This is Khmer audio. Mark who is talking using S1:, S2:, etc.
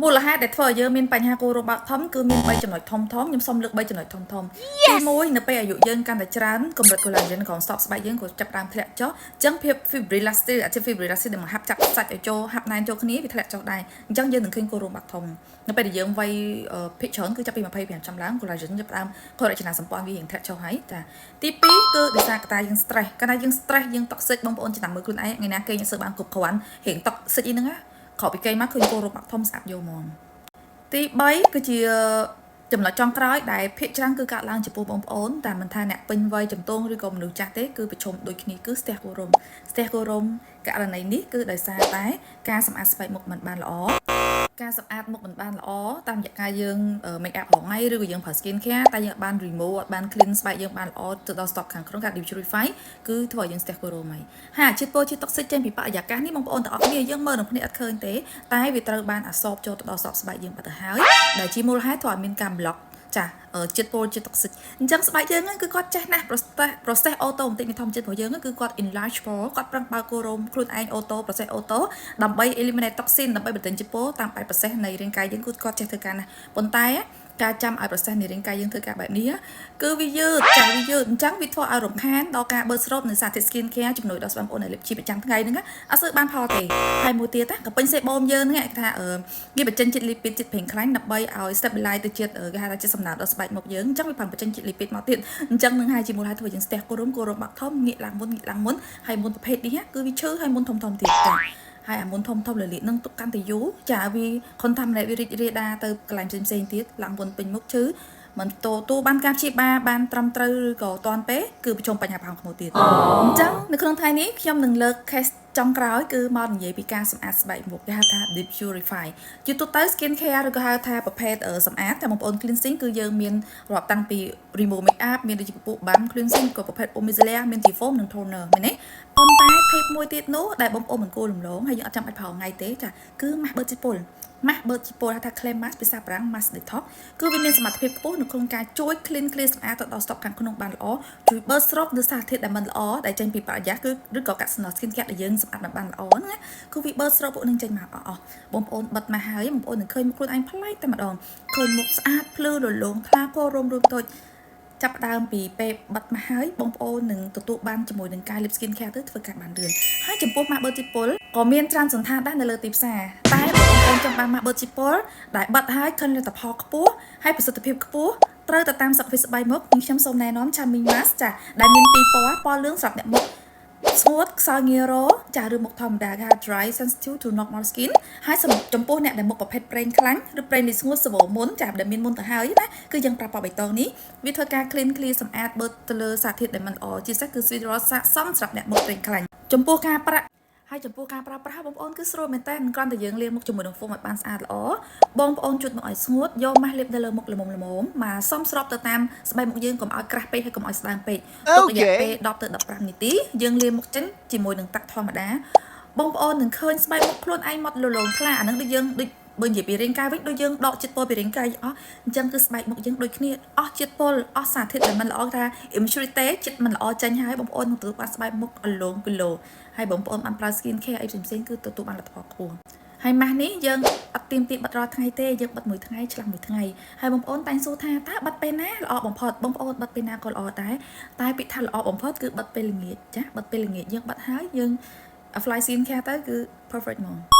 S1: មូលហេតុដែលធ្វើឲ្យយើងមានបញ្ហាគូរបាក់ធំគឺមាន3ចំណុចធំៗខ្ញុំសុំលើក3ចំណុចធំៗទី1នៅពេលអាយុយើងកាន់តែច្រើនកម្រិត collagen ក្នុងសពស្បែកយើងក៏ចាប់ផ្ដើមធ្លាក់ចុះអញ្ចឹងភាព fibrillosity អាជីព fibrillosity ដែលមកហាប់ចាប់សាច់ឲ្យចូលហាប់ណែនចូលគ្នាវាធ្លាក់ចុះដែរអញ្ចឹងយើងនឹងឃើញគូរបាក់ធំនៅពេលដែលយើងវ័យភាគច្រើនគឺចាប់ពី25ឆ្នាំឡើង collagen ចាប់ផ្ដើមខូចរចនាសម្ព័ន្ធវារៀងធ្លាក់ចុះហើយចាទី2គឺដោយសារកត្តាយើង stress កាលណាយើង stress យើង toxic បងប្អូនចំណាំមើលខ្លួនឯងថ្ងៃណាគេញ៉ាំសើបានគ្រប់គ្រាន់រៀង toxic អីហ្នឹងណាខកពីគេមកឃើញគោរបាក់ធំស្អាប់យកហ្មងទី3គឺជាចំណុចចុងក្រោយដែលភាគច្រើនគឺកើតឡើងចំពោះបងប្អូនតែមិនថាអ្នកពេញវ័យជំទង់ឬក៏មនុស្សចាស់ទេគឺប្រឈមដូចគ្នាគឺស្ទះគូរំករណីនេះគឺដោយសារតែការសម្អាតស្បែកមុខមិនបានល្អការសម្អាតមុខមិនបានល្អតាមរយៈការយើង make up រាល់ថ្ងៃឬក៏យើង ប្រើ skin care តែយើងអត់បាន remove អត់បាន clean ស្បែកយើងបានល្អទៅដល់ stop ខាងក្នុងការ depurify គឺធ្វើឲ្យយើងស្ទះគូរមហើយហើយជាតិពុលជាតិ toxic ចេញពីបរិយាកាសនេះបងប្អូនទាំងអស់គ្នាយើងមើលនឹងគ្នាអត់ឃើញទេតែវាត្រូវបានអសបចូលទៅដល់សពស្បែកយើងបាត់ទៅហើយដែលជាមូលហេតុធ្វើឲ្យមានការ block ចាជាតិពុលជាតិ toxic អញ្ចឹងស្បែកយើងគឺគាត់ចេះណាស់ process auto បន្តិចនៃធម្មជាតិរបស់យើងគឺគាត់ enlarge pore គាត់ប្រឹងបើកគូរមខ្លួនឯង auto process auto ដើម្បី eliminate toxin ដើម្បីបន្ទិញជាតិពុលតាមបែប process នៃរាងកាយយើងគឺគាត់ចេះធ្វើការណាស់ប៉ុន្តែការចាំឲ្យ process នៃរាងកាយយើងធ្វើការបែបនេះគឺវាយឺតចាវាយឺតអញ្ចឹងវាធ្វើឲ្យរំខានដល់ការបឺតស្រូបនៃសារធាតុ skin care ជំនួយដល់ស្បែកបងប្អូនដែលលេបជីប្រចាំថ្ងៃហ្នឹងអត់សូវបានផលទេហើយមួយទៀតក៏ពេញសេបូមយើងហ្នឹងគេថាវាបញ្ចេញជាតិ lipid ជាតិប្រេងខ្លាញ់ដើម្បីឲ្យ stabilize ទៅជាតិគេហៅថាជាតិសំណើមដល់ស្បែកមុខយើងអញ្ចឹងវាបញ្ចេញជាតិ lipid មកទៀតអញ្ចឹងនឹងហើយជាមូលហេតុធ្វើឲ្យយើងស្ទះគូរំបាក់ធំងាកឡើងមុនហើយមុនប្រភេទនេះគឺវាឈឺហើយមុនធំទៀតចាហើយអាមុនធំលលាកនឹងទុកកាន់តែយូរចាវា contaminate វារីករាលដាលទៅកន្លែងផ្សេងទៀតឡើងមុនពេញមុខឈឺមិនទូបានការព្យាបាលបានត្រឹមត្រូវឬក៏តាន់ពេគឺប្រឈមបញ្ហាផ្នែកខ្មោចទៀតអញ្ចឹងនៅក្នុងថ្ងៃនេះខ្ញុំនឹងលើក case ចុងក្រោយគឺមកនិយាយពីការសម្អាតស្បែកមុខគេហៅថា deep purify ជាទូទៅ skin care ឬក៏ហៅថាប្រភេទសម្អាតតែបងប្អូន cleansing គឺយើងមានរាប់តាំងពី remove make up មានដូចជាពពុះ balm cleansing ក៏ប្រភេទ eau micellar មានជា foam និង toner មែនទេប៉ុន្តែ tip មួយទៀតនោះដែលបងប្អូនមិនគួររំលងហើយយើងអត់ចាំបាច់ប្រើថ្ងៃទេចាគឺម៉ាស់បឺតជាតិពុលម៉ាស់បឺតជាតិពុលហៅថា clay mask ភាសាបារាំង mask detox គឺវាមានសមត្ថភាពខ្ពស់នៅក្នុងការជួយ clean សម្អាតទៅដល់ stock ខាងក្នុងបានល្អជួយបឺតស្រូបនៅសារធាតុដែលមិនល្អដែលចេញពីបរិយាកាសគឺឬក៏កាត់សំណល់ skin care ដែលយើងសម្អាតមិនបានល្អហ្នឹងណាគឺវាបឺតស្រូបពួកនឹងចេញមកអស់បងប្អូនបិទមកហើយបងប្អូននឹងឃើញមុខខ្លួនឯងប្លែកតែម្ដងឃើញមុខស្អាតភ្លឺរលោងថ្លាគោរមរួមតូចចាប់ដើមពីពេលបិទមកហើយបងប្អូននឹងទទួលបានជាមួយនឹងការ lip skin care ទៅធ្វើការបានលឿនហើយចំពោះម៉ាស់បឺតជាតិពុលក៏មានច្រើនសន្តានដែរនៅលើទីផ្សារតែបងប្អូនចង់បានម៉ាស់បឺតជាតិពុលដែលបិទហើយឃើញលទ្ធផលខ្ពស់ហើយប្រសិទ្ធភាពខ្ពស់ត្រូវទៅតាមសុខភាពស្បែកមុខខ្ញុំសូមណែនាំ Charming Mask ចាដែលមានពីរពណ៌លឿងសម្រាប់អ្នកមុខស្ងួតខ្សោយងាយរចាឬមុខធម្មតាគេហៅ dry sensitive to normal skin ហើយចំពោះអ្នកដែលមុខប្រភេទប្រេងខ្លាញ់ឬប្រេងនេះស្ងួតស្វមុនចាដែលមានមុនទៅហើយណាគឺយើងប្រើពណ៌បៃតងនេះវាធ្វើការ clean សម្អាតបឺតទៅលើសារធាតុដែលមិនល្អជាពិសេសគឺស្វីរ៉លស័ក្តិសមសម្រាប់អ្នកមុខប្រេងខ្លាញ់ចំពោះការប្រើប្រាស់បងប្អូនគឺស្រួលមែនតើមិនគ្រាន់តែយើងលាងមុខជាមួយនឹងហ្វូមឲ្យបានស្អាតល្អបងប្អូនជូតមុខឲ្យស្ងួតយកម៉ាស់លាបនៅលើមុខល្មមមកសមស្របទៅតាមស្បែកមុខយើងកុំឲ្យក្រាស់ពេកហើយកុំឲ្យស្ដើងពេកទុករយៈពេល10ទៅ15នាទីយើងលាងមុខចេញជាមួយនឹងទឹកធម្មតាបងប្អូននឹងឃើញស្បែកមុខខ្លួនឯងមកលលោងថ្លាអានឹងដូចយើងដូចបើនិយាយពីរាងកាយវិញដូចយើងដកជាតិពុលពីរាងកាយអស់អញ្ចឹងគឺស្បែកមុខយើងដូចគ្នាអស់ជាតិពុលអស់សារធាតុដែលមិនល្អថា impurity ជាតិមិនល្អចេញហើយបងប្អូននឹងទទួលបានស្បែកមុខអលងគីឡូហើយបងប្អូនបានប្រើ skin care អីផ្សេងៗគឺទទួលបានលទ្ធផលខ្ពស់ហើយម៉ាស់នេះយើងអត់ទៀមទីបិទរាល់ថ្ងៃទេយើងបិទមួយថ្ងៃឆ្លាស់មួយថ្ងៃហើយបងប្អូនតែងសួរថាតើបិទពេលណាល្អបំផុតបងប្អូនបិទពេលណាក៏ល្អដែរតែពាក្យថាល្អបំផុតគឺបិទពេលល្ងាចចាបិទពេលល្ងាចយើងបិទហើយយើង apply skin care ទៅគឺ perfect ហ្មង